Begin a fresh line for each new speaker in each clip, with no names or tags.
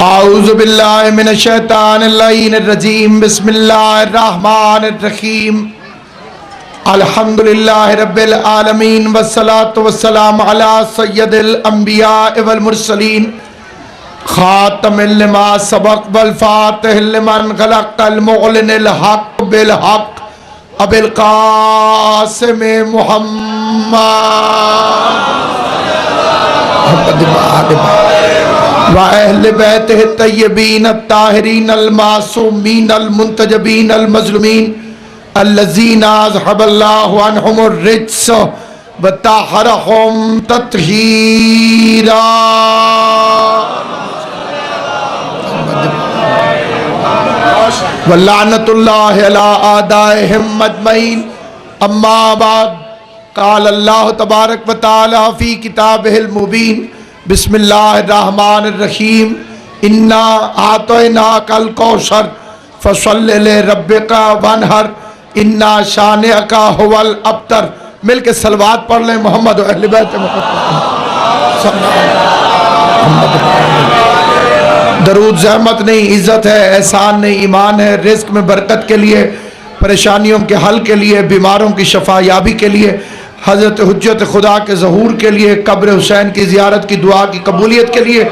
आऊज़ु बिल्लाहि मिनश शैतानिर रजीम बिस्मिल्लाहिर्रहमानिर्रहीम अल्हम्दुलिल्लाहि रब्बिल आलमीन वस्सलातु वस्सलामु अला सय्यदिल अंबिया वल मुरसलीन खातमिल लिमा सबक वल फातिहिल लिमन खलक़ल मुअलिनिल हक़ बिल हक़ अबिल क़ासिम मुहम्मद व अहले बैतिहि तय्यबीन अत्ताहिरीन अल मासूमीन अल मुंतजबीन अल मज़लूमीन अल्लज़ीना अज़हबल्लाहु अन्हुमुर रिज्स व तहरहुम तत्हीरा। व लानतुल्लाहि अला आदाइहिम अजमईन। अम्मा बाद क़ाल अल्लाहु तबारक व तआला फ़ी किताबिहिल मुबीन बिस्मिल्लाहिर्रहमानिर्रहीम इन्ना आतैनाकल कौसर फसल्लि लिरब्बिका वन्हर इन्ना शानिअका हुवल अब्तर। मिल के सलवात पढ़ लें मोहम्मद व अहले बैत मोहम्मद। दरूद ज़हमत नहीं, इज़्ज़त है, एहसान नहीं, ईमान है। रिज़्क में बरकत के लिए, परेशानियों के हल के लिए, बीमारों की शफा याबी के लिए, हज़रत हुज्जत खुदा के ज़हूर के लिए, कब्र हुसैन की ज़ियारत की दुआ की कबूलियत के लिए,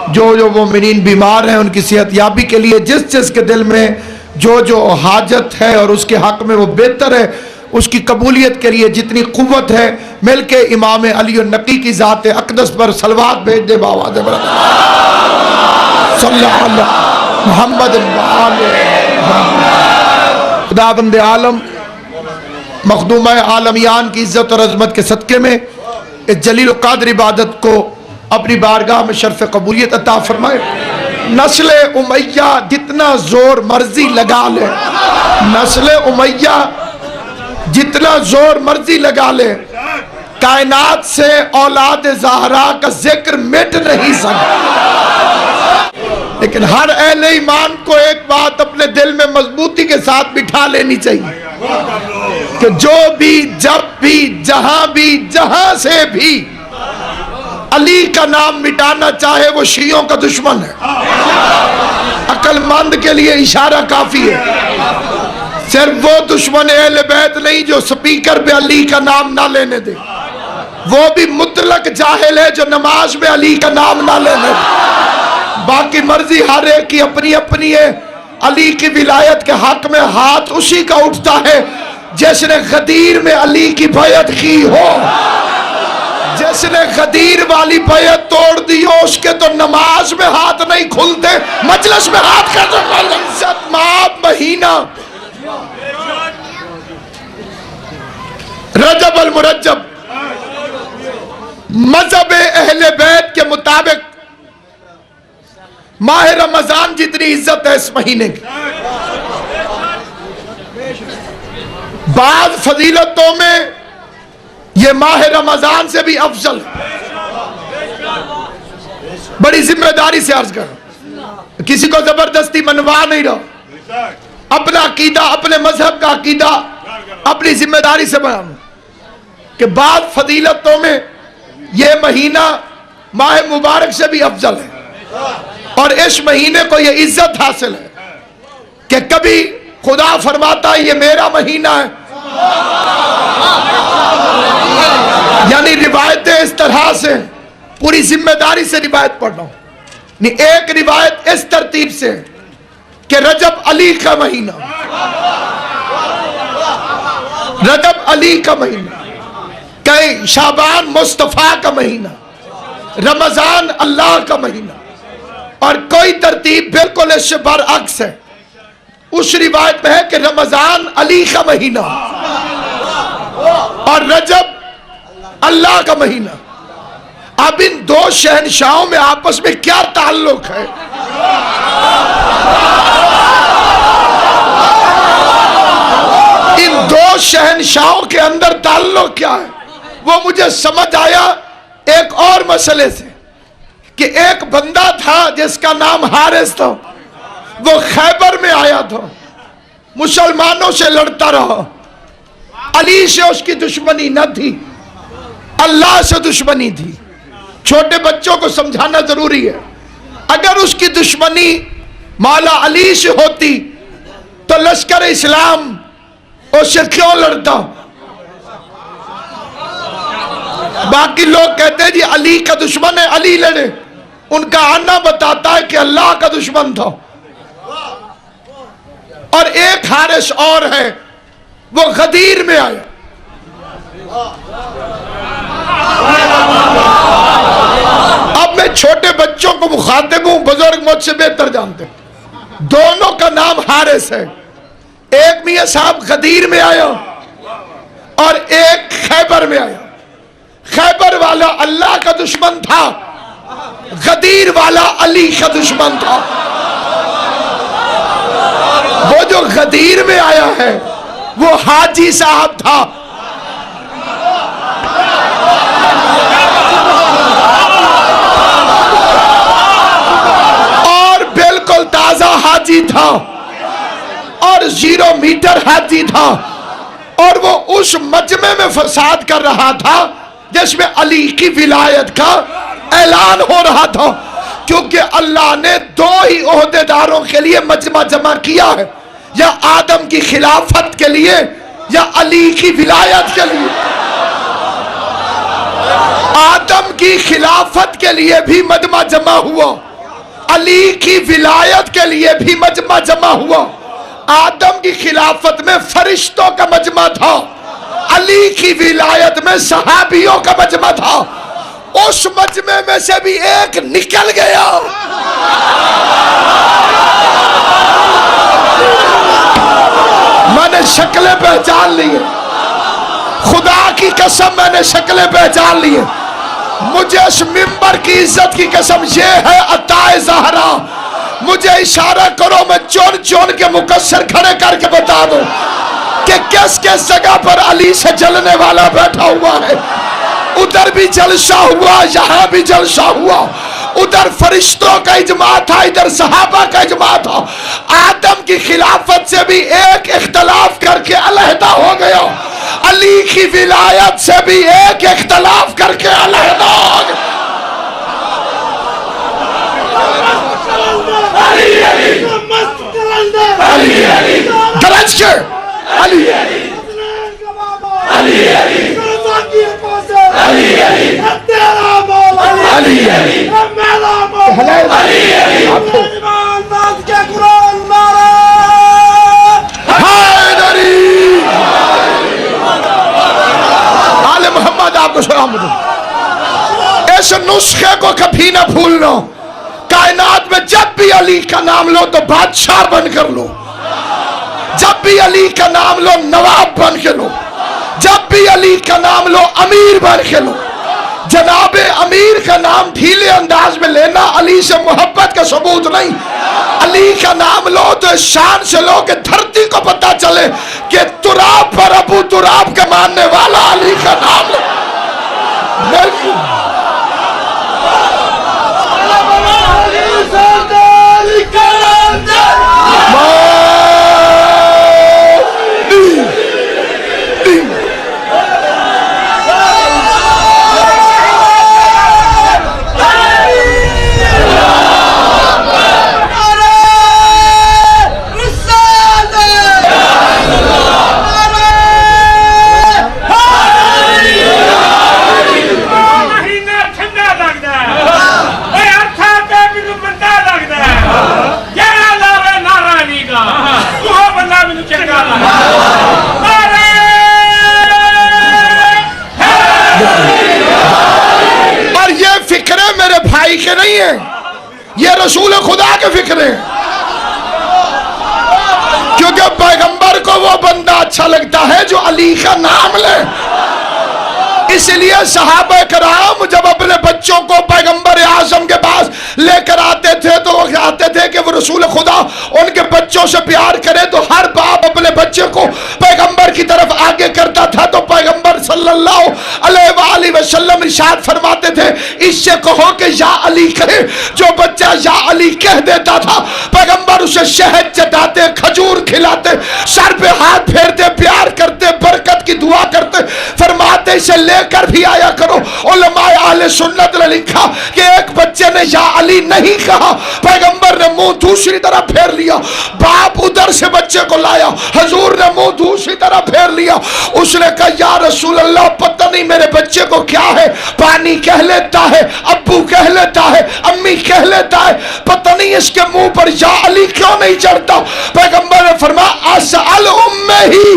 जो मोमिनीन बीमार हैं उनकी सेहत याबी के लिए, जिस जिस के दिल में जो हाजत है और उसके हक़ में वो बेहतर है उसकी कबूलियत के लिए जितनी क़ुव्वत है, मिल के इमाम अली नकी की ज़ात अक़दस पर सलवात भेज दे बाबा दे मोहम्मद। खुदाबंद आलम मखदूम आलमियान की इज़्ज़त और अज़मत के सदक़े में इस जलील क़द्र इबादत को अपनी बारगाह में शर्फ़ कबूलियत अता फरमाए। नस्ल उमैया जितना ज़ोर मर्जी लगा ले, नस्ल उमैया जितना ज़ोर मर्जी लगा ले, कायनात से औलाद ज़हरा का जिक्र मिट नहीं सकता। लेकिन हर अहले ईमान को एक बात अपने दिल में मजबूती के साथ बिठा लेनी चाहिए कि जो भी, जब भी, जहां से भी अली का नाम मिटाना चाहे वो शियों का दुश्मन है। अक्लमंद के लिए इशारा काफी है। सिर्फ वो दुश्मन अहले बैत नहीं जो स्पीकर पे अली का नाम ना लेने दे, वो भी मुतलक जाहिल है जो नमाज में अली का नाम ना लेने दे। बाकी मर्जी हर एक की अपनी अपनी है। अली की विलायत के हक में हाथ उसी का उठता है जिसने गदीर में अली की बैयत की हो। जिसने गदीर वाली बैयत तोड़ दी हो उसके तो नमाज में हाथ नहीं खुलते, मजलिस में हाथ कैसे खुलते। इज्जत माह महीना रजब अल मुरज्जब मजहब अहले बैत के मुताबिक माह रमजान जितनी इज्जत है इस महीने की, बाद फजीलतों में ये माह रमजान से भी अफजल। बड़ी जिम्मेदारी से अर्ज कर, किसी को जबरदस्ती मनवा नहीं रहो। अपना अकीदा, अपने मजहब का अकीदा अपनी जिम्मेदारी से बयान कि बाद फजीलतों में ये महीना माह मुबारक से भी अफजल है। और इस महीने को ये इज्जत हासिल है कि कभी खुदा फरमाता है ये मेरा महीना है। यानी रिवायतें इस तरह से, पूरी जिम्मेदारी से रिवायत पढ़ रहा हूं। एक रिवायत इस तरतीब से कि रजब अली का महीना, रजब अली का महीना, कई शाबान मुस्तफा का महीना, रमजान अल्लाह का महीना, और कोई तरतीब बिल्कुल इससे बरअक्स है। उस रिवायत में है कि रमजान अली का महीना और रजब अल्लाह का महीना। अब इन दो शहनशाहों में आपस में क्या ताल्लुक है? इन दो शहनशाहों के अंदर ताल्लुक क्या है वो मुझे समझ आया एक और मसले से कि एक बंदा था जिसका नाम हारिस था। वो खैबर में आया था, मुसलमानों से लड़ता रहा। अली से उसकी दुश्मनी न थी, अल्लाह से दुश्मनी थी। छोटे बच्चों को समझाना जरूरी है। अगर उसकी दुश्मनी मौला अली से होती तो लश्कर इस्लाम उससे क्यों लड़ता? बाकी लोग कहते हैं जी अली का दुश्मन है, अली लड़े। उनका आना बताता है कि अल्लाह का दुश्मन था। और एक हारिस और है, वो गदीर में आया। अब मैं छोटे बच्चों को मुखातिब हूं, बुजुर्ग मुझसे बेहतर जानते हैं। दोनों का नाम हारिस है। एक मियां साहब गदीर में आया और एक खैबर में आया। खैबर वाला अल्लाह का दुश्मन था, गदीर वाला अली का दुश्मन था। वो जो गदीर में आया है वो हाजी साहब था। और बिल्कुल ताजा हाजी था और 0 मीटर हाजी था। और वो उस मजमे में फसाद कर रहा था जिसमें अली की विलायत का ऐलान हो रहा था, क्योंकि अल्लाह ने 2 ही ओहदेदारों के लिए मजमा जमा किया है, या आदम की खिलाफत के लिए या अली की विलायत के लिए। आदम की खिलाफत के लिए भी मजमा जमा हुआ, अली की विलायत के लिए भी मजमा जमा हुआ। आदम की खिलाफत में फरिश्तों का मजमा था, अली की विलायत में सहाबियों का मजमा था। उस मजमे में से भी एक निकल गया। मैंने शक्लें पहचान ली है, खुदा की कसम मैंने शक्लें पहचान ली है। मुझे इस मिंबर की इज्जत की कसम, ये है अताए ज़हरा। मुझे इशारा करो, मैं चुन चुन के मुकस्सर खड़े करके बता दूं कि किस किस जगह पर अली से जलने वाला बैठा हुआ है। उधर भी जलसा हुआ, यहां भी जलसा हुआ। उधर फरिश्तों का इजमा था, इधर सहाबा का इजमा था। आदम की खिलाफत से भी एक इख्तलाफ करके अलहदा हो गया, अली की विलायत से भी एक इख्तलाफ करके अलहदा हो गया। अली अली अली अली गरज के अली अली अली अली अली अली अली अली आले मोहम्मद आपको सलाम दो। इस नुस्खे को कभी ना भूलना। कायनात में जब भी अली का नाम लो तो बादशाह बनकर लो, जब भी अली का नाम लो नवाब बन के लो, जब भी अली का नाम लो अमीर बन के लो। जनाबे अमीर का नाम ढीले अंदाज में लेना अली से मोहब्बत का सबूत नहीं। अली का नाम लो तो इस शान से लो कि धरती को पता चले कि तुराब पर अबू तुराब का मानने वाला अली का नाम लो। और ये फिक्रे मेरे भाई के नहीं है, ये रसूल खुदा के फिक्रे हैं। क्योंकि पैगंबर को वो बंदा अच्छा लगता है जो अली का नाम ले। इसलिए सहाबा कराम जब अपने बच्चों को पैगंबर आजम के पास लेकर आते थे तो वो आते थे कि वो रसूल खुदा उनके बच्चों से प्यार करे, तो हर बाप अपने बच्चे को पैगंबर की तरफ आगे करता था। तो पैगंबर सल्लल्लाहु अलैहि वसल्लम इरशाद फरमाते थे, इससे कहो कि या अली कहे। जो बच्चा या अली कह देता था, पैगंबर उसे शहद चटाते, खजूर खिलाते, सर पे हाथ फेरते, प्यार करते, बरकत की दुआ करते, फरमाते बच्चे से लेकर भी आया करो। उलमाए अहले सुन्नत ने लिखा कि एक बच्चे ने या अली नहीं कहा, पैगंबर ने मुंह दूसरी तरफ फेर लिया। बाप उधर से बच्चे को लाया, हजूर ने मुंह दूसरी तरफ फेर लिया। उसने कहा या रसूल अल्लाह, पता नहीं मेरे बच्चे को क्या है, पानी कह लेता है, अब्बू कह लेता है, अम्मी कह लेता है, पता नहीं इसके मुंह पर या अली क्यों नहीं चढ़ता। पैगंबर ने फरमाया असअल उम्मे ही,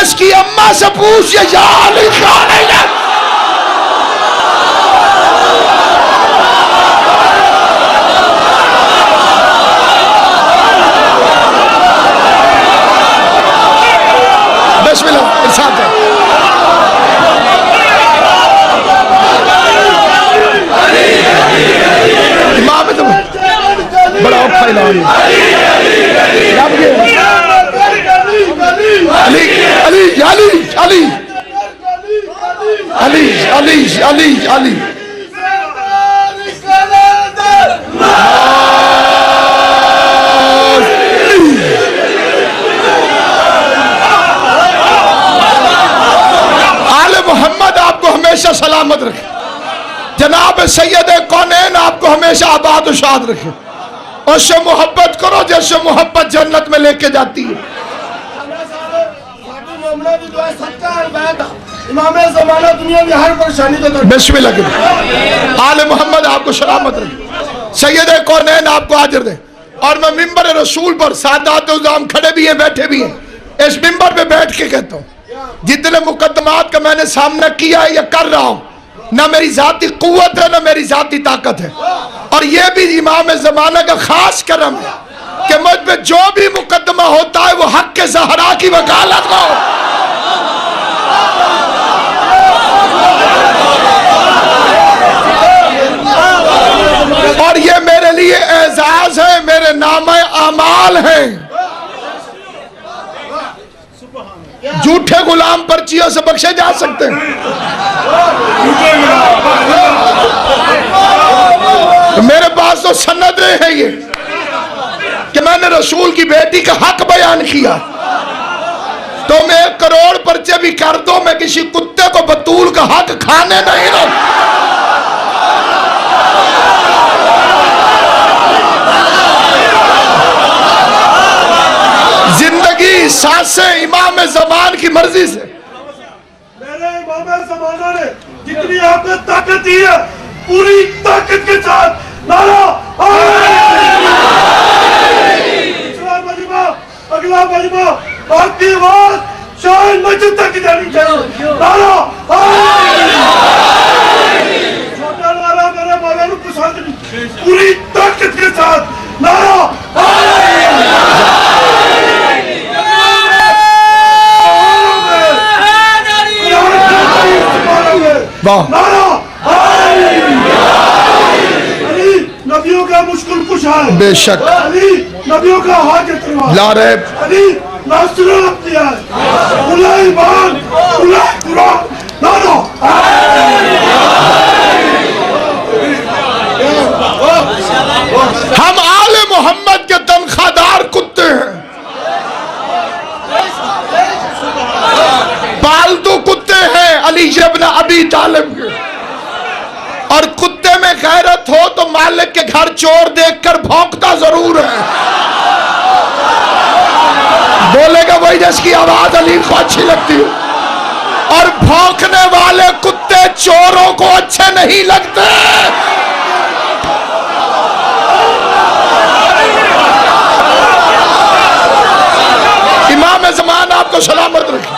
इसकी अम्मा से पूछ या अली क्यों नहीं चढ़ता। बिस्मिल्लाह, इरशाद है। इमाम तो बड़ा औखा ऐलान है। अली अली अली अली अली अली अली अली आले मोहम्मद आपको हमेशा सलामत रखे। जनाब सैयद कौनैन आपको हमेशा आबाद और शाद रखे। उससे मोहब्बत करो जैसे मोहब्बत जन्नत में लेके जाती है। बिस्मिल्लाह, आले मोहम्मद आपको सलामत रखे। सैयद कौनैन आपको आजर दे। और मैं मिंबर रसूल पर सादात उज़ाम खड़े भी हैं, बैठे भी हैं, इस मिंबर पे बैठ के कहता हूँ, जितने मुकद्दमात का मैंने सामना किया है या कर रहा हूँ, ना मेरी जाती कुव्वत है ना मेरी जाती ताकत है। और यह भी इमाम ज़माना का खास करम है कि मुझ पे जो भी मुकद्दमा होता है वो हक के ज़हरा की वकालत में हो। और ये मेरे लिए एजाज है, मेरे नामे अमाल हैं। झूठे गुलाम पर्चियों से बख्शे जा सकते हैं। तो मेरे पास तो सनदें हैं ये कि मैंने रसूल की बेटी का हक बयान किया। तो मैं 1 करोड़ पर्चे भी कर दो, मैं किसी कुत्ते को बतूल का हक खाने नहीं दूं। जिंदगी सांसें इमाम ज़मान की मर्जी से।
मेरे इमाम ज़माना ने जितनी आपने ताकत दी है, पूरी ताकत के साथ नारा अगला मजमा आपकी आवाज शायद मस्जिद तक जानी चाहिए। नारा छोटा नारा मेरे मौला को पसंद नहीं, पूरी ताकत के साथ नारा अली नबियों का मुश्किल कुशा है।
बेशक
अली नबियों का हाजिर करवा
लारेब
अली नासरुल अब्दिया उलैमान उलैमान कुरान नारा।
हम आले मोहम्मद के तनख्वाहदार कुत्ते हैं, पालतू कुत्ते हैं अली इब्न अबी तालिब के। और कुत्ते में गैरत हो तो मालिक के घर चोर देखकर भौंकता जरूर है। बोलेगा वही जिसकी आवाज अली को अच्छी लगती है। और भौंकने वाले कुत्ते चोरों को अच्छे नहीं लगते। इमाम ज़मान आपको सलामत रखे।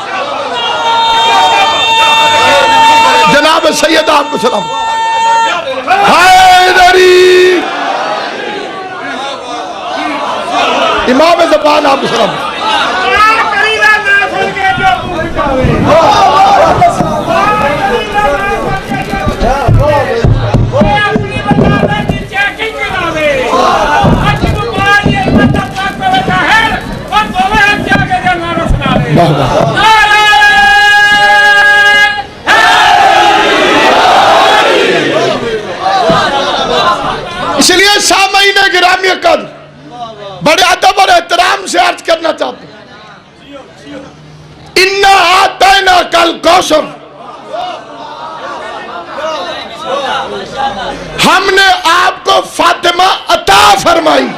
जनाब सैयद आपको सलाम। हैदरी इमाम ज़मान आपको सलाम। इसलिए सामईन गिरामी कद बड़े अदब और एहतराम से अर्ज करना चाहते हैं, इन्ना आतैना कल कौसर फरमाई।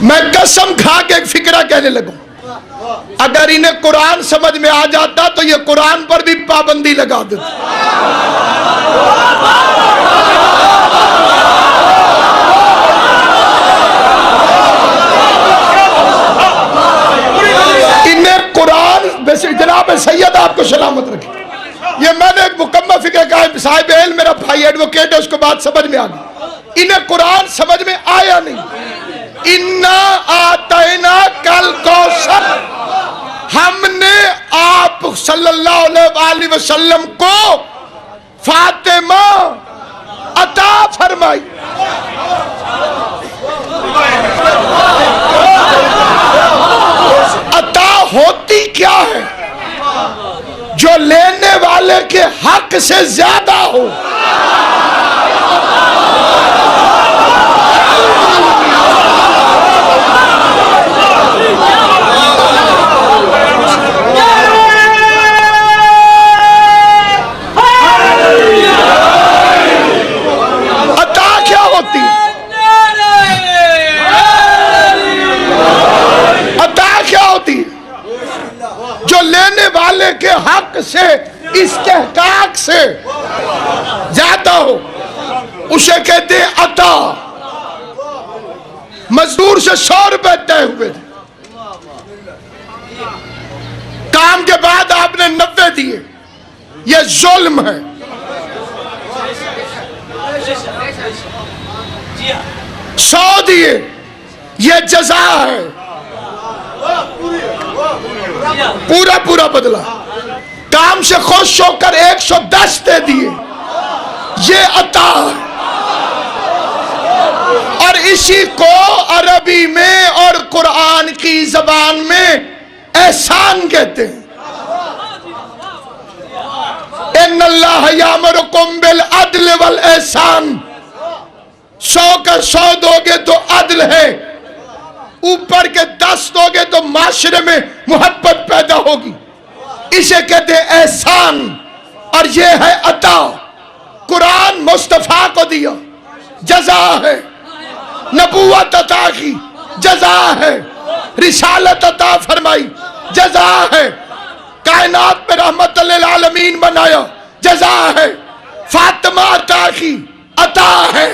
मैं कसम खा के एक फिक्रा कहने लगूं, अगर इन्हें कुरान समझ में आ जाता तो ये कुरान पर भी पाबंदी लगा देते। इन्हें कुरान वैसे जनाब सैयद आपको सलामत रखे, ये मैंने एक मुकम्मल फिक्र कहा, साहिब इल्म मेरा भाई एडवोकेट है, उसको बात समझ में आ गई। इन्हें कुरान समझ में आया नहीं। इन्ना आतैना कल कौसर, हमने आप सल्लल्लाहु अलैहि वसल्लम को फातिमा अता फरमाई। अता होती क्या है? जो लेने वाले के हक से ज्यादा हो। अता क्या होती है? अता क्या होती है? जो लेने वाले के हक से, इस्तेहकाक से ज्यादा हो, उसे कहते हैं अता। मजदूर से 100 रुपए तय हुए थे, काम के बाद आपने 90 दिए, यह जुल्म है। 100 दिए, यह जजा है। पूरा पूरा बदला। काम से खुश होकर 110 दे दिए, ये अता है। और इसी को अरबी में और कुरान की जबान में एहसान कहते हैं। इन्नल्लाह यामुरुकुम बिल अदल वल एहसान। 100 का 100 दोगे तो अदल है, ऊपर के 10 दोगे तो माशरे में मोहब्बत पैदा होगी। इसे कहते हैं एहसान, और ये है अता। कुरान मुस्तफा को दिया, जजा है। नबूवत अता की, जजा है। रिसालत अता फरमाई, जजा है। कायनात में रहमत लिल आलमीन बनाया, जजा है। फातिमा अता की, अता है।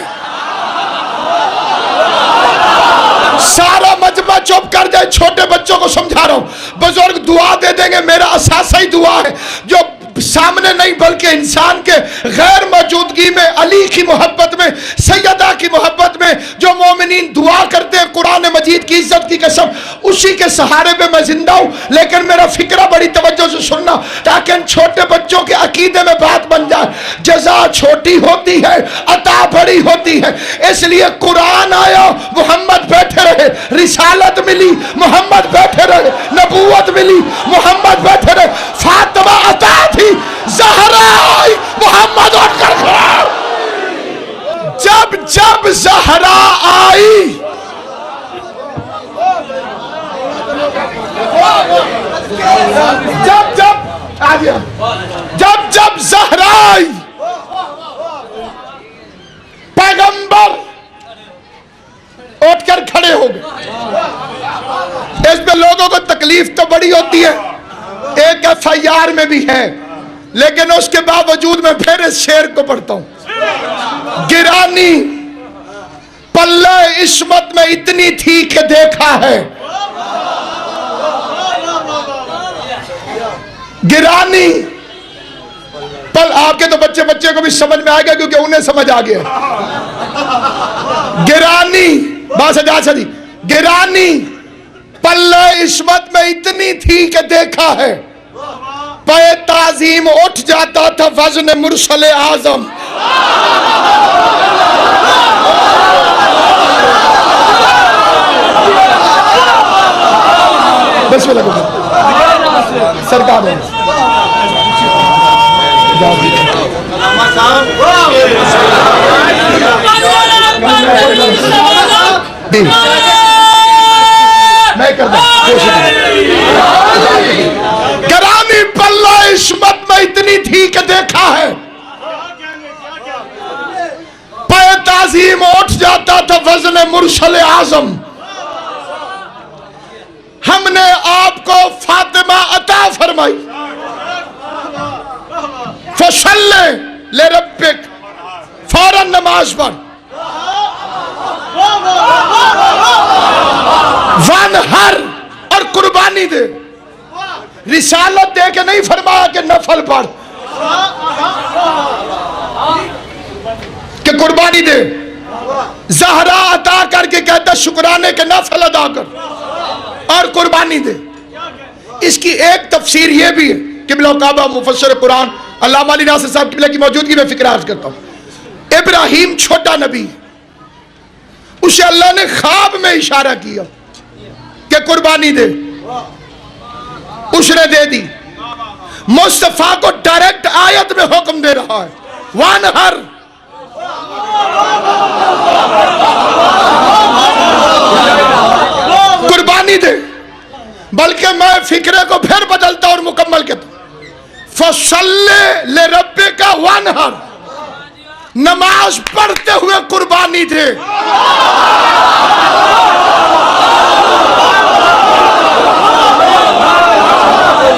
सारा मजमा चुप कर जाए, छोटे बच्चों को समझा रहा हूं। बुजुर्ग दुआ दे देंगे, मेरा असासा ही दुआ है, जो सामने नहीं बल्कि इंसान के गैर मौजूदगी में, अली की मोहब्बत में, सैयदा की मोहब्बत में जो मोमिनीन दुआ करते हैं, कुरान मजीद की इज्जत की कसम, उसी के सहारे पे मैं जिंदा हूं। लेकिन मेरा फिक्रा बड़ी तवज्जो से सुनना, ताकि इन छोटे बच्चों के अकीदे में बात बन जाए। जजा छोटी होती है, अता बड़ी होती है। इसलिए कुरान आया, मोहम्मद बैठे रहे। रिसालत मिली, मोहम्मद बैठे रहे। नबूवत मिली, मोहम्मद बैठे रहे। फातिमा अता थी, ज़हरा आई, मोहम्मद उठकर खड़ा। जब जब ज़हरा आई, जब जब ज़हरा आई, पैगंबर उठकर खड़े हो गए। इसमें लोगों को तकलीफ तो बड़ी होती है, एक FIR में भी है, लेकिन उसके बावजूद मैं फिर इस शेर को पढ़ता हूं। गिरानी पल्ले इस्मत में इतनी थी कि देखा है। गिरानी पल, आपके तो बच्चे बच्चे को भी समझ में आएगा क्योंकि उन्हें समझ आ गया। गिरानी बासजा सदी, गिरानी पल्ले इस्मत में इतनी थी कि देखा है। पे ताजीम उठ जाता था वजन मुरसले आजम। बस में लगो सरकार है। मैं करता। करानी पल्ला इस्मत में इतनी कुर्बानी थी कि देखा है। पे ताजीम उठ जाता था वजन मुरसल आजम। हमने आपको फातिमा अता फरमाई। फसल्ले ले रब्बिक, फौरन नमाज पढ़। वनहर, और कुर्बानी दे। रिसालत दे के नहीं फरमाया कि नफल पढ़, कि कुर्बानी दे। ज़हरा अता करके कहता शुक्राने के नफल अदा कर और कुर्बानी दे। इसकी एक तफसीर यह भी है, किबला काबा मुफस्सिर कुरान अल्लामा अली नासिर साहब किबला की मौजूदगी में फिक्र अर्ज करता हूं। इब्राहिम छोटा नबी, उसे अल्लाह ने ख्वाब में इशारा किया कि कुर्बानी दे, उसने दे दी। मुस्तफा को डायरेक्ट आयत में हुक्म दे रहा है, वानहर, कुर्बानी दे। बल्कि मैं फिक्रे को फिर बदलता और मुकम्मल कहता, फसल्ले ले रब्बे का वानहर, नमाज पढ़ते हुए कुर्बानी दे।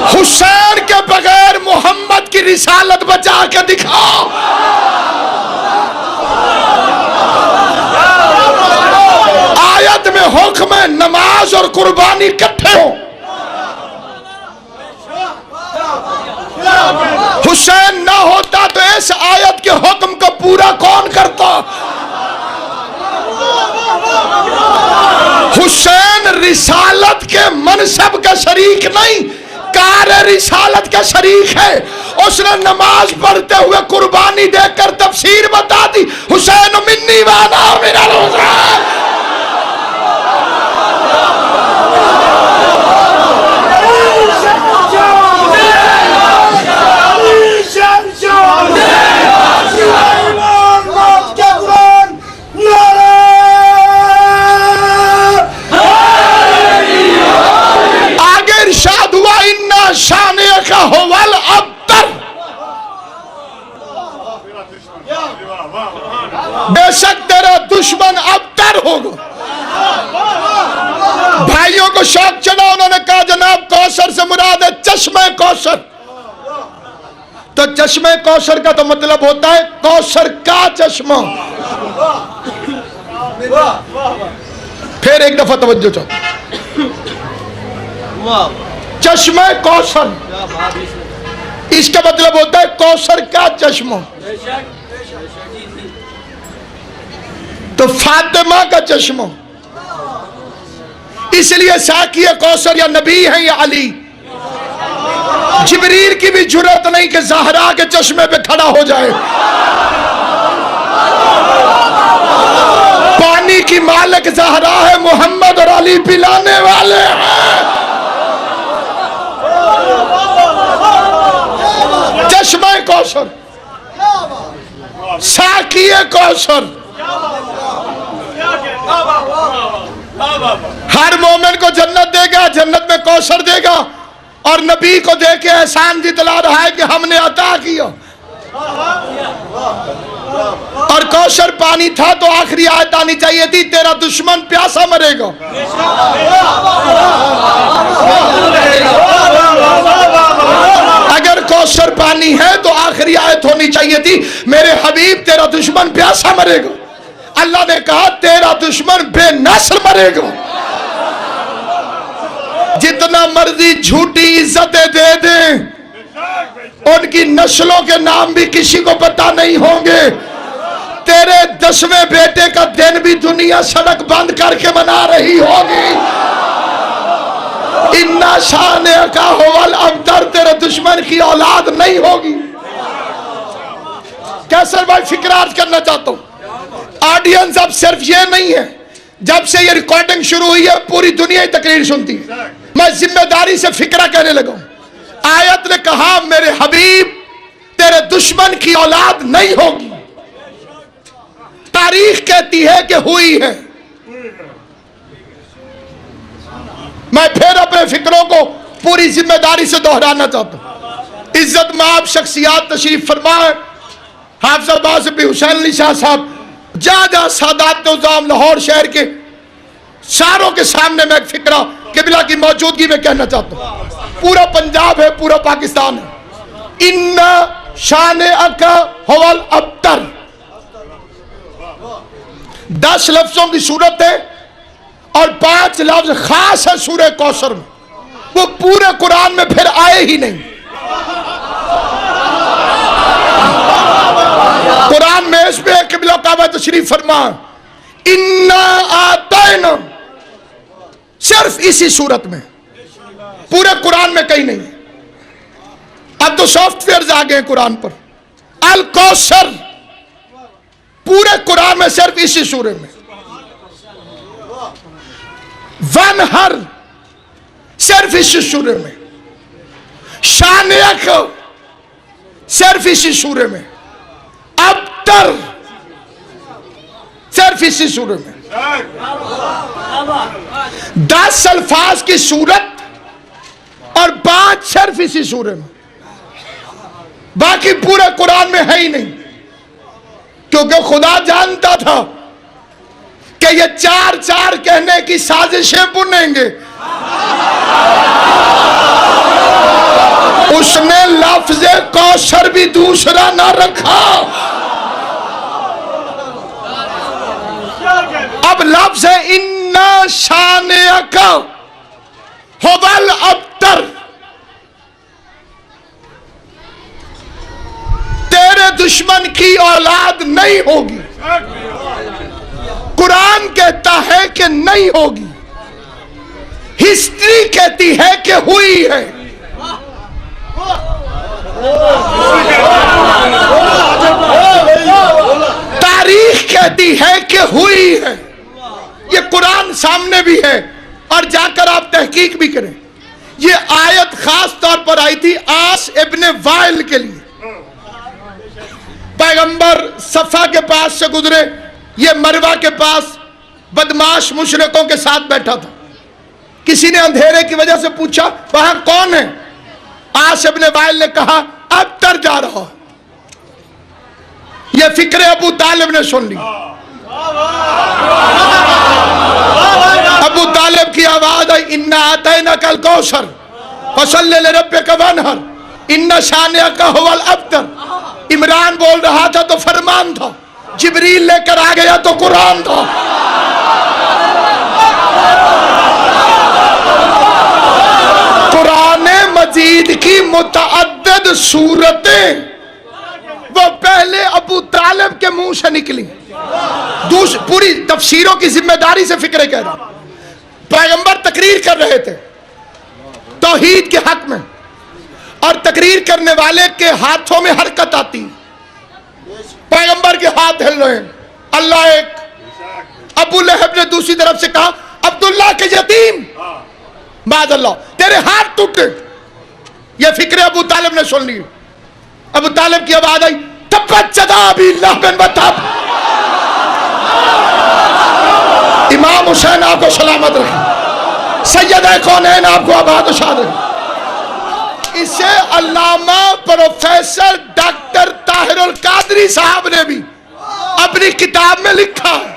हुसैन के बगैर मोहम्मद की रिसालत बचा के दिखाओ। आयत में हुक्म है नमाज और कुर्बानी इकट्ठे हो। हुसैन ना होता तो इस आयत के हुक्म को पूरा कौन करता? हुसैन रिसालत के मनसब का शरीक नहीं, कार रिसालत का शरीक है। उसने नमाज पढ़ते हुए कुर्बानी देकर तफसीर बता दी, हुसैन मिन्नी वाना मिनल हुसैन। शाने का होवल अब्तर, बेशक तेरा दुश्मन अब्तर होगा। भाइयों को शौक चढ़ा, उन्होंने कहा जनाब कौसर से मुराद है चश्मे कौसर। तो चश्मे कौसर का तो मतलब होता है कौसर का चश्मा। फिर एक दफा तवज्जो चाहो, चश्मे कौसर, इसका मतलब होता है कौसर का चश्मा। तो फातिमा का चश्मा, इसलिए साकिया कौसर या नबी है या अली। जिब्रील की भी जुर्रत नहीं कि ज़हरा के चश्मे पे खड़ा हो जाए। पानी की मालिक ज़हरा है, मोहम्मद और अली पिलाने वाले हैं। चश्मा कौसर, साकिए कौसर। हर मोमिन को जन्नत देगा, जन्नत में कौसर देगा। और नबी को देके एहसान जितला रहा है कि हमने अता किया। और कौसर पानी था तो आखिरी आयत आनी चाहिए थी, तेरा दुश्मन प्यासा मरेगा। अगर कौसर पानी है तो आखिरी आयत होनी चाहिए थी, मेरे हबीब तेरा दुश्मन प्यासा मरेगा। अल्लाह ने कहा तेरा दुश्मन बेनस्ल मरेगा। जितना मर्जी झूठी इज्जतें दे दें, उनकी नस्लों के नाम भी किसी को पता नहीं होंगे। तेरे 10वें बेटे का दिन भी दुनिया सड़क बंद करके मना रही होगी। इन्ना शान का होवल अब्तर, तेरे दुश्मन की औलाद नहीं होगी। कैसर भाई फिक्र अर्ज करना चाहता हूं, ऑडियंस अब सिर्फ ये नहीं है, जब से ये रिकॉर्डिंग शुरू हुई है पूरी दुनिया ही तकरीर सुनती है। मैं जिम्मेदारी से फिक्रा कहने लगा। आयत ने कहा मेरे हबीब तेरे दुश्मन की औलाद नहीं होगी। तारीख कहती है कि हुई है। मैं फिर अपने फिक्रों को पूरी जिम्मेदारी से दोहराना चाहता हूं। इज्जत माब शख्सियात तशरीफ फरमाए। हाफिज अब्बास बिन हुसैन अली शाह साहब, जहाँ जहाँ सादात उज़ाम लाहौर शहर के सारों के सामने मैं एक फिक्रा किबला की मौजूदगी में कहना चाहता हूँ। पूरा पंजाब है, पूरा पाकिस्तान है। इन्ना शाने अका हवल अब्तर 10 लफ्जों की सूरत है और 5 लफ्ज खास है सूरह कौसर में, वो पूरे कुरान में फिर आए ही नहीं। कुरान में इसमें किबला काबा तशरीफ फरमा, इन्ना आतैना, सिर्फ इसी सूरत में, पूरे कुरान में कहीं नहीं। अब तो सॉफ्टवेयर आ गए कुरान पर। अल कौसर पूरे कुरान में सिर्फ इसी सूरे में। वनहर सिर्फ इसी सूरे में। शानियक सिर्फ इसी सूरे में। अब्तर सिर्फ इसी सूरे में। 10 अल्फाज की सूरत और 5 सिर्फ इसी सूरे में, बाकी पूरे कुरान में है ही नहीं। क्योंकि खुदा जानता था कि ये 4 कहने की साजिशें बुनेंगे। उसने लफ्ज़ कौसर भी दूसरा ना रखा। अब लफ्ज़ है इन्ना शानियका हुवल अब्तर, तेरे दुश्मन की औलाद नहीं होगी। कुरान कहता है कि नहीं होगी, हिस्ट्री कहती है कि हुई है। तारीख कहती है कि हुई है। ये कुरान सामने भी है और जाकर आप तहकीक भी करें। ये आयत खास तौर पर आई थी आस इब्ने वाइल के लिए। पैगंबर सफा के पास से गुजरे, ये मरवा के पास बदमाश मुशरिकों के साथ बैठा था। किसी ने अंधेरे की वजह से पूछा वहां कौन है? आस इब्ने वाइल ने कहा अब तर जा रहा। ये फिक्र अबू तालिब ने सुन ली। अबू तालिब की आवाज आई, इन्ना आतैना कल कौसर फसल्लि लिरब्बिका वनहर इन्ना शानिअका हुवल अब्तर। इमरान बोल रहा था तो फरमान था, जिब्रील लेकर आ गया तो कुरान था। कुरान मजीद की मुतअद्दिद सूरतें वो पहले अबू तालिब के मुंह से निकली। पूरी तफसीरों की जिम्मेदारी से फिक्र कह रहा। पैगंबर तकरीर कर रहे थे तौहीद के हक में, और तकरीर करने वाले के हाथों में हरकत आती। पैगंबर के हाथ हिल रहे हैं, अल्लाह एक। अबू लहब ने दूसरी तरफ से कहा अब्दुल्लाह के यतीम, बाद अल्लाह तेरे हाथ टूटे। यह फिक्र अबू तालिब ने सुन ली। अबू तालिब की आवाज आई, तब्बत यदा अबी लहब व तब। इमाम हुसैन आपको सलामत रखे, सैयद कौनैन आपको आबाद शाद रखे। इसे अल्लामा प्रोफेसर डॉक्टर ताहिरुल कादरी साहब ने भी अपनी किताब में लिखा है,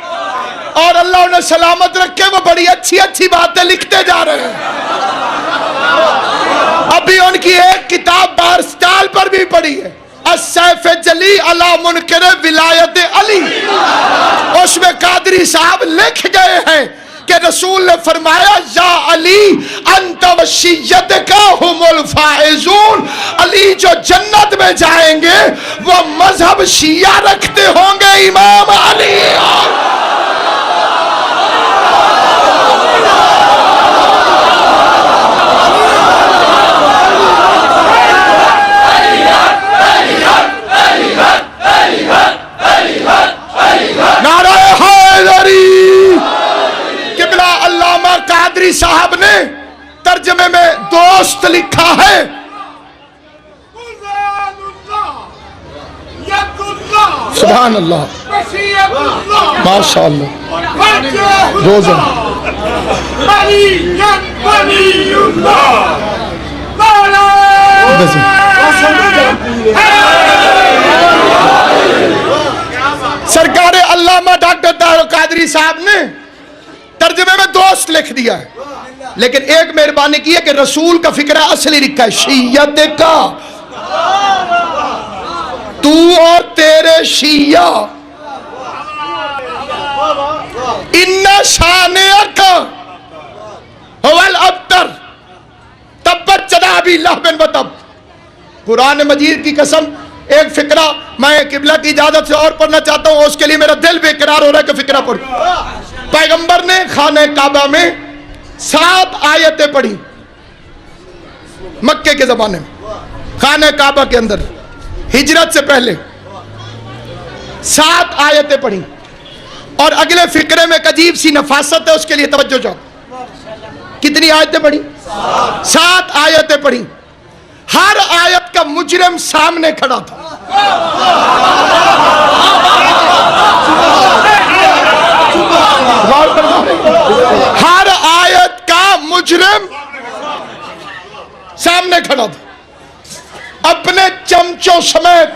और अल्लाह उन्हें सलामत रखे, वो बड़ी अच्छी अच्छी बातें लिखते जा रहे हैं। अभी उनकी एक किताब बार स्टाल पर भी पड़ी है, अस्सैफ जली अला मुनकर विलायत अली। उसमें कादरी साहब लिख गए हैं कि रसूल ने फरमाया या अली अंत वशियत का हुमुल फाइजून। अली जो जन्नत में जाएंगे वो मजहब शिया रखते होंगे, इमाम अली। साहब ने तर्जमे में दोस्त लिखा है, सुभान अल्लाह, माशाअल्लाह। रोजा सरकार अल्लामा डॉक्टर तारुल कादरी साहब ने तर्जुमे में दोस्त लिख दिया है, लेकिन एक मेहरबानी की है कि रसूल का फिक्रा असली लिखा है, शियत का तू और तेरे शिया इन्ना शाने का हवल अब्तर तब्बत चदा अभी लहबन वतब। कुरान मजीद की कसम, एक फिक्रा मैं किबला की इजाजत से और पढ़ना चाहता हूं, उसके लिए मेरा दिल बेकरार हो रहा है कि फिक्रा पढ़। पैगंबर ने खाने काबा में 7 आयतें पढ़ी मक्के के जमाने में, खाने काबा के अंदर हिजरत से पहले 7 आयतें पढ़ी। और अगले फिक्रे में एक अजीब सी नफासत है, उसके लिए तवज्जो जाओ। कितनी आयतें पढ़ी? 7 आयतें पढ़ी। हर आयत का मुजरिम सामने खड़ा था। हर आयत का मुजरिम सामने खड़ा था अपने चमचों समेत।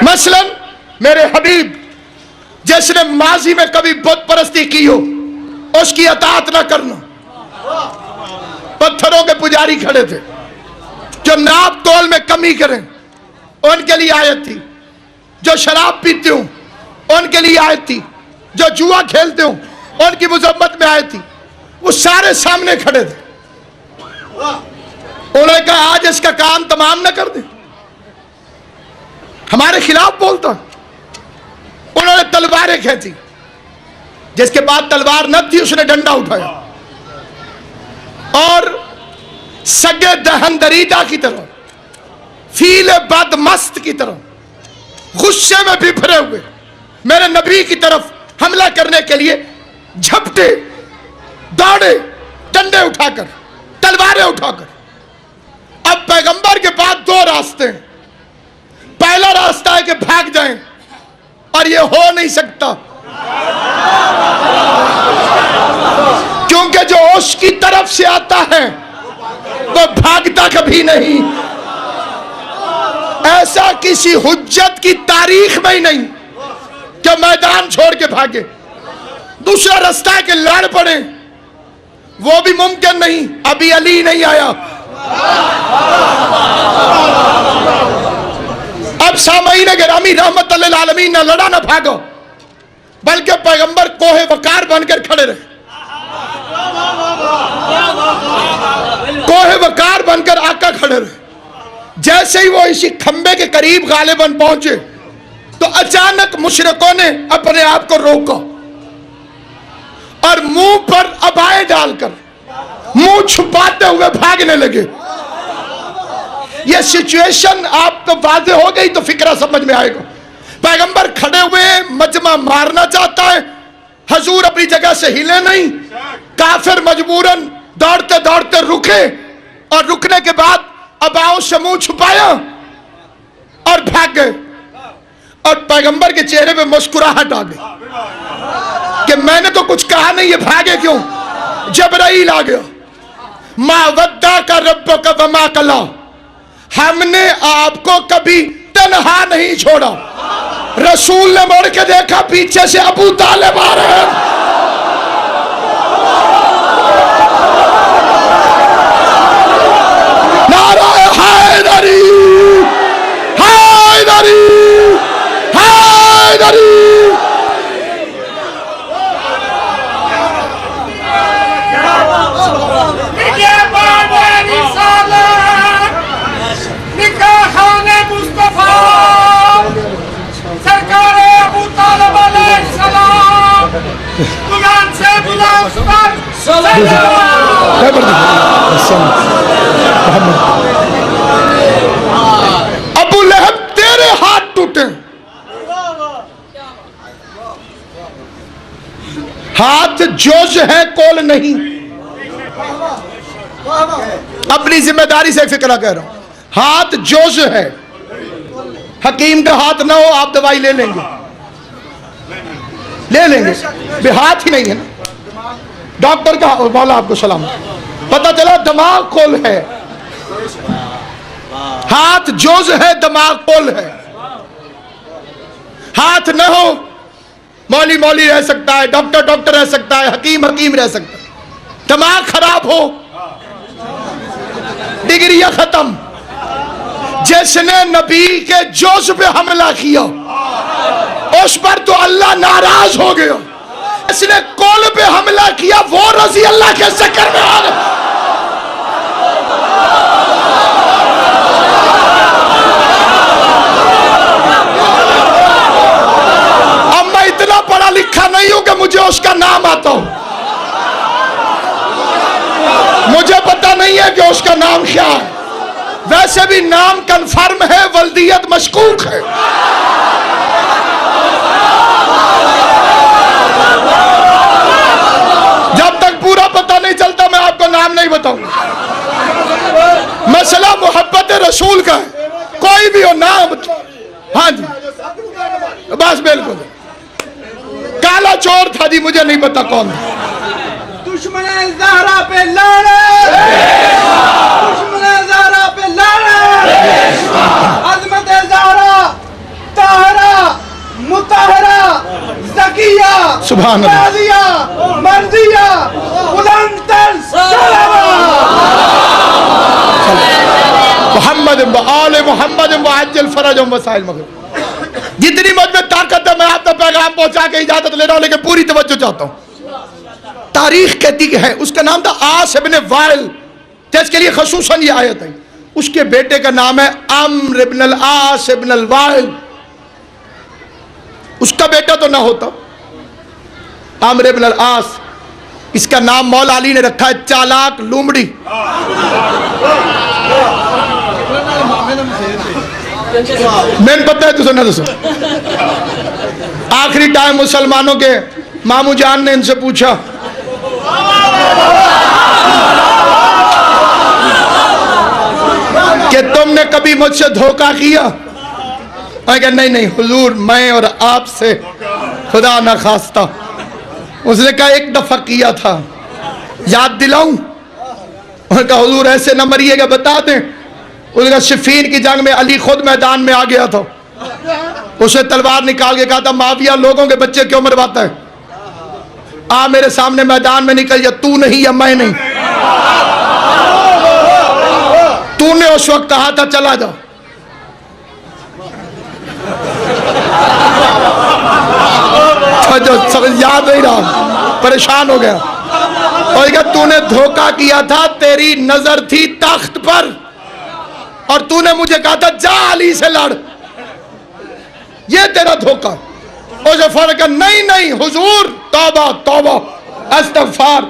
मसलन मेरे हबीब जिसने माजी में कभी बुत परस्ती की हो उसकी अतात न करना। पत्थरों के पुजारी खड़े थे जो नाप तोल में कमी करें, उनके लिए आयत थी। जो शराब पीते हो उनके लिए आयत थी। जो जुआ खेलते हो उनकी मुजम्मत में आयत थी। वो सारे सामने खड़े थे। उन्होंने कहा आज इसका काम तमाम न कर दे, हमारे खिलाफ बोलता। उन्होंने तलवारें खींची, जिसके बाद तलवार न थी उसने डंडा उठाया और सगे दहन दरीदा की तरह, फील बदमस्त की तरह गुस्से में बिफरे हुए मेरे नबी की तरफ हमला करने के लिए झपटे, दौड़े, डंडे उठाकर, तलवारें उठाकर। अब पैगंबर के पास 2 रास्ते हैं। पहला रास्ता है कि भाग जाएं, और यह हो नहीं सकता क्योंकि जो उसकी तरफ से आता है वो भागता कभी नहीं। ऐसा किसी हुज्जत की तारीख में ही नहीं कि मैदान छोड़ के भागे। दूसरा रास्ता है कि लड़ पड़े, वो भी मुमकिन नहीं, अभी अली नहीं आया। अब सामईन गिरामी रहमतुल्लिल आलमीन न लड़ा न भागो, बल्कि पैगंबर कोहे वकार बनकर खड़े रहे। कोहे वकार बनकर आका खड़े रहे। जैसे ही वो इसी खंबे के करीब गालिबन पहुंचे तो अचानक मुशरिकों ने अपने आप को रोका और मुंह पर अबाए डालकर मुंह छुपाते हुए भागने लगे। यह सिचुएशन आपको वाज़ेह हो गई तो फिक्रा समझ में आएगा। पैगंबर खड़े हुए, मजमा मारना चाहता है, हजूर अपनी जगह से हिले नहीं। काफिर मजबूरन दौड़ते दौड़ते रुके और रुकने के बाद अबाओं से मुंह छुपाया और भाग गए। और पैगंबर के चेहरे पे मुस्कुराहट आ गई कि मैंने तो कुछ कहा नहीं, ये भागे क्यों? जबराइल आ गया। मा वद्दा का रब्बो का वमा कला, हमने आपको कभी तन्हा नहीं छोड़ा। रसूल ने मुड़ के देखा, पीछे से अबू तालिब आ रहे हैं। नाराए हैदरी, हैदरी, हैदरी। अबू लहब तेरे हाथ टूटे, हाथ जोश है कोल नहीं। अपनी जिम्मेदारी से फिक्रा कह रहा हूं, हाथ जोश है। हकीम का हाथ ना हो आप दवाई ले लेंगे, ले लेंगे, हाथ ही नहीं है ना। डॉक्टर का मौला आपको सलाम, पता चला दिमाग खोल है, हाथ जोज है, दिमाग पुल है। हाथ न हो, मौली मौली रह सकता है, डॉक्टर डॉक्टर रह सकता है, हकीम हकीम रह सकता है। दिमाग खराब हो, डिग्रियां खत्म। जिसने नबी के जोश पे हमला किया उस पर तो अल्लाह नाराज हो गया। इसने कौल पे हमला किया वो रजी अल्लाह के चक्कर में आ गया। अब मैं इतना पढ़ा लिखा नहीं हूं कि मुझे उसका नाम आता हो। मुझे पता नहीं है कि उसका नाम क्या है। वैसे भी नाम कंफर्म है, वल्दियत मशकूक है। जब तक पूरा पता नहीं चलता मैं आपको नाम नहीं बताऊंगा। मसला मोहब्बत रसूल का है, कोई भी हो नाम। हाँ जी, बस बिल्कुल। काला चोर था जी, मुझे नहीं पता कौन था।
दुश्मन ज़हरा पे लड़े, दुश्मन ज़हरा पे लड़े, अज़मत ज़हरा ताहरा मुताहरा ज़किया
सुभान अल्लाह,
राज़िया मर्ज़िया बुलंदतर सलावा
मोहम्मद आले मोहम्मद अज्जल फरज वसाइल मगर। जितनी मुझ में ताकत है मैं आप तक पैगाम पहुंचा के इजाजत ले रहा हूं, लेकिन पूरी तवज्जो चाहता हूं। तारीख कहती है उसका नाम था आस इब्न वाइल, जिसके लिए खसूसन ये आयत है। उसके बेटे का नाम है अम्र इब्न अल आस इब्न अल वाइल। उसका बेटा तो ना होता अम्र इब्न अल आस। इसका नाम मौला अली ने रखा है चालाक लूमड़ी। मैंने पता है तो सुना तो सुन। आखिरी टाइम मुसलमानों के मामू जान ने इनसे पूछा कि तुमने कभी मुझसे धोखा किया? मैं कहा नहीं नहीं हुजूर, मैं और आपसे खुदा ना खास्ता। उसने कहा एक दफा किया था, याद दिलाऊं? उन्होंने कहा हुजूर ऐसे न मरिएगा, बता दें। उसने कहा सिफीन की जंग में अली खुद मैदान में आ गया था। उसे तलवार निकाल के कहा था माविया लोगों के बच्चे क्यों मरवाता है? आ मेरे सामने मैदान में निकल, या तू नहीं या मैं नहीं। तूने उस वक्त कहा था चला जाओ। जो याद नहीं रहा, परेशान हो गया। और क्या तूने धोखा किया था, तेरी नजर थी तख्त पर और तूने मुझे कहा था जा अली से लड़, ये तेरा धोखा। और जो फर्क है, नहीं नहीं हुजूर, तौबा तौबा अस्तगफार।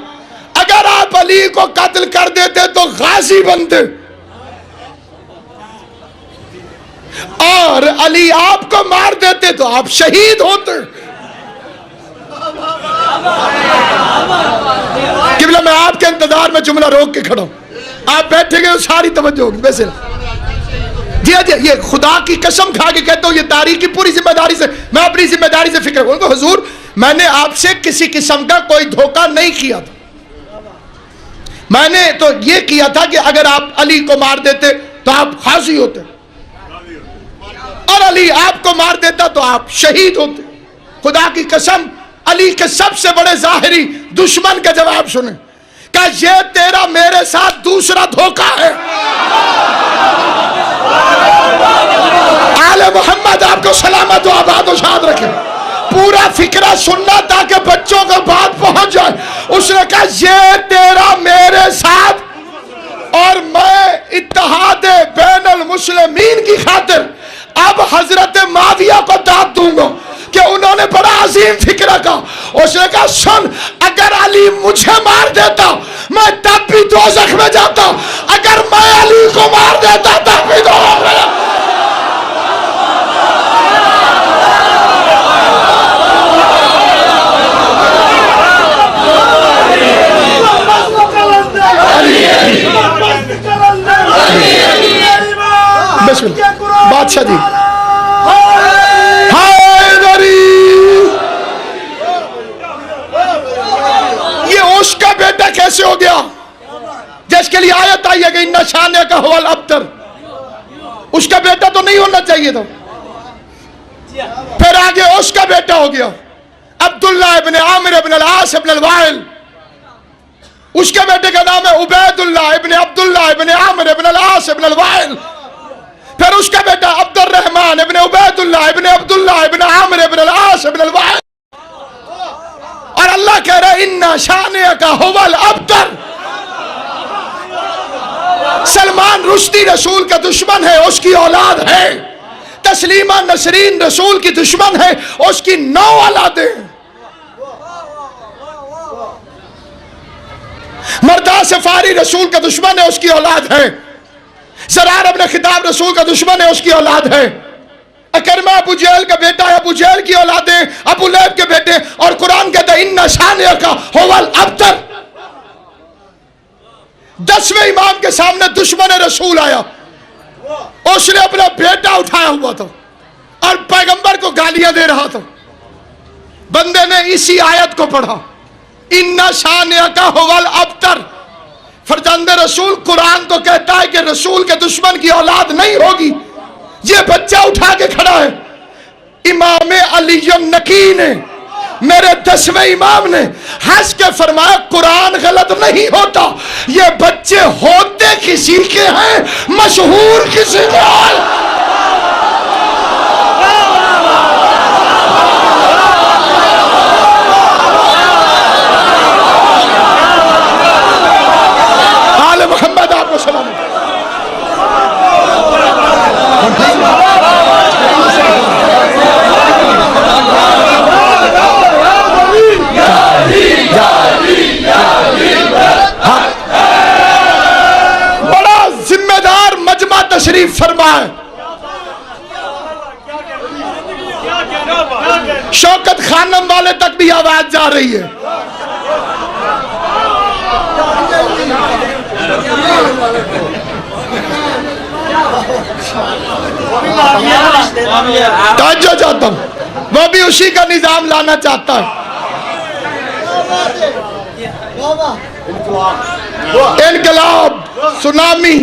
अगर आप अली को कत्ल कर देते तो गाजी बनते, और अली आपको मार देते तो आप शहीद होते। किबला मैं आपके इंतजार में जुमला रोक के खड़ा हूं, आप बैठे गए सारी तवज्जो होगी। वैसे जी जी, ये खुदा की कसम खा के कहता हूं, ये तारीख की पूरी जिम्मेदारी से, मैं अपनी जिम्मेदारी से फिक्र करूंगा। हुजूर मैंने आपसे किसी किस्म का कोई धोखा नहीं किया था। मैंने तो ये किया था कि अगर आप अली को मार देते तो आप फांसी होते, और अली आपको मार देता तो आप शहीद होते। खुदा की कसम, अली के सबसे बड़े जाहिरी दुश्मन का जवाब सुने, क्या ये तेरा मेरे साथ दूसरा धोखा है? आले मोहम्मद आपको सलामत व आबाद व शाद रखे। पूरा फिक्रा सुनना ताकि बच्चों को बात पहुंच जाए। उसने कहा ये तेरा मेरे साथ, और मैं इत्तेहाद बैनुल मुस्लिमीन की खातिर अब हजरत माविया को दाद दूंगा कि उन्होंने बड़ा अजीम फिक्र का। उसने कहा सुन, अगर अली मुझे मार देता मैं तब भी दोज़ख में जाता, अगर मैं अली को मार देता तब भी दोज़ख में जाता। बादशाह जी ये उसका बेटा कैसे हो गया जिसके लिए आयत आई है कि इन्ना शान का हुवल अब्तर, उसका बेटा तो नहीं होना चाहिए था। फिर आगे उसका बेटा हो गया अब्दुल्लाह इब्न आमिर इब्न अल-आस इब्न अल-वाइल, उसके बेटे का नाम है उबैदुल्लाह इब्न अब्दुल्लाह इब्न आमिर इब्न अल-आस इब्न अल-वाइल। फिर उसका बेटा अब्दुर रहमान इब्न उबैदुल्लाह इब्न अब्दुल्लाह इब्न आमिर इब्न अल-आस इब्न अल-वाइल। और अल्लाह कह रहा है इन्ना शानिअका हुवल अब्तर। सलमान रुश्दी रसूल का दुश्मन है, उसकी औलाद है। तस्लीमा नसरीन रसूल की दुश्मन है, उसकी 9 औलादें। मर्दा सफारी रसूल का दुश्मन है, उसकी औलाद है। ज़रार इब्न खिताब रसूल का दुश्मन है, उसकी औलाद है। अकरमा अबू जहल का बेटा है, अबू जहल की औलादें, अबू लहब के बेटे। और कुरान कहता है इन्ना शानिअका हुवल अब्तर। 10वें इमाम के सामने दुश्मन रसूल आया, उसने अपना बेटा उठाया हुआ था और पैगंबर को गालियां दे रहा था। बंदे ने इसी आयत को पढ़ा इन्ना शानिअका हुवल अब्तर। फरजंद रसूल कुरान तो कहता है कि रसूल के दुश्मन की औलाद नहीं होगी। ये बच्चा उठा के खड़ा है। इमाम अली नकी ने, मेरे 10वें इमाम ने हंस के फरमाया कुरान गलत नहीं होता, ये बच्चे होते किसी के हैं, मशहूर किसी के हैं। आले मोहम्मद आपको सलाम। बड़ा जिम्मेदार मजमा तशरीफ फरमाए। शौकत खानम वाले तक भी आवाज जा रही है। तवज्जो चाहता हूं, वो भी उसी का निजाम लाना चाहता है। इनकलाब, सुनामी,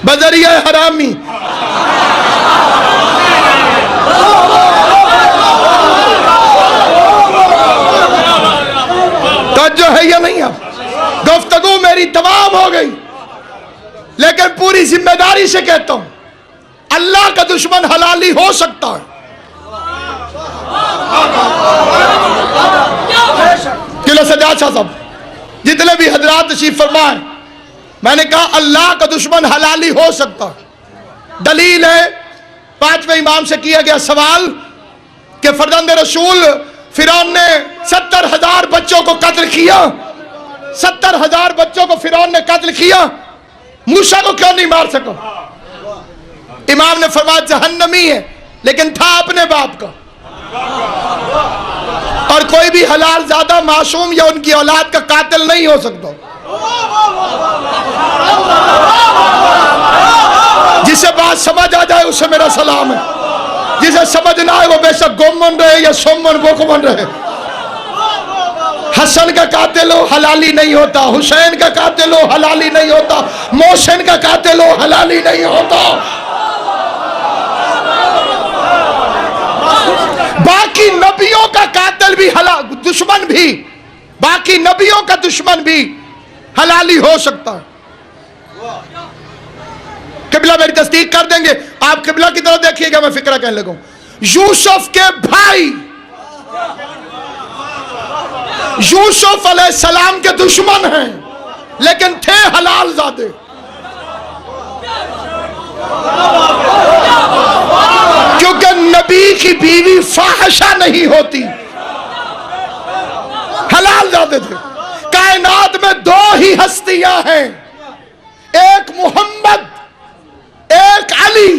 बजरिया हरामी। तवज्जो है या नहीं? अब गुफ्तगू मेरी तमाम हो गई, लेकिन पूरी जिम्मेदारी से कहता हूं अल्लाह का दुश्मन हलाली हो सकता है। किला सजाद शाह साहब, जितने भी हजरात तशरीफ फरमाए, मैंने कहा अल्लाह का दुश्मन हलाली हो सकता है। दलील है 5वें इमाम से किया गया सवाल कि फरजंद रसूल फिरौन ने 70,000 बच्चों को कत्ल किया, 70,000 बच्चों को फिरौन ने कत्ल किया, मूसा को क्यों नहीं मार सका? इमाम ने फरमाया जहन्नमी है, लेकिन था अपने बाप का। और कोई भी हलाल ज्यादा मासूम या उनकी औलाद का कातिल नहीं हो सकता। जिसे बात समझ आ जाए उसे मेरा सलाम है, जिसे समझ ना आए वो बेशक गुमन रहे या सोमन बोकमन रहे। हसन का कातिल हो हलाली नहीं होता, हुसैन का कातिल हो हलाली नहीं होता, मोहसिन का कातिल हो हलाली नहीं होता। बाकी नबियों का कातिल भी दुश्मन भी, बाकी नबियों का दुश्मन भी हलाली हो सकता है। किबला मेरी तस्दीक कर देंगे। आप किबला की तरफ देखिएगा, मैं फिक्रा कहने लगूं। यूसुफ के भाई यूसुफ अलैहिस्सलाम के दुश्मन हैं, लेकिन थे हलाल ज़ादे। क्योंकि नबी की बीवी फाहिशा नहीं होती, हलाल ज़ादे थे। कायनात में 2 ही हस्तियां हैं, एक मोहम्मद, एक अली।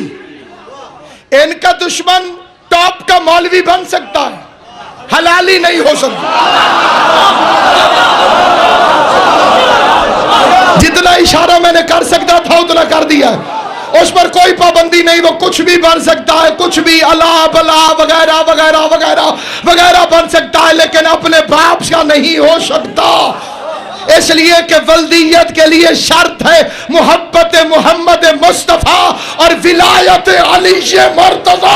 इनका दुश्मन टॉप का मौलवी बन सकता है, हलाली नहीं हो सकता। जितना इशारा मैंने कर सकता था उतना कर दिया, उस पर कोई पाबंदी नहीं। वो कुछ भी बन सकता है, कुछ भी अला बला वगैरह वगैरह वगैरह वगैरह बन सकता है, लेकिन अपने बाप का नहीं हो सकता। इसलिए कि वल्दियत के लिए शर्त है मोहब्बत मोहम्मद मुस्तफ़ा और विलायत अली मुर्तज़ा।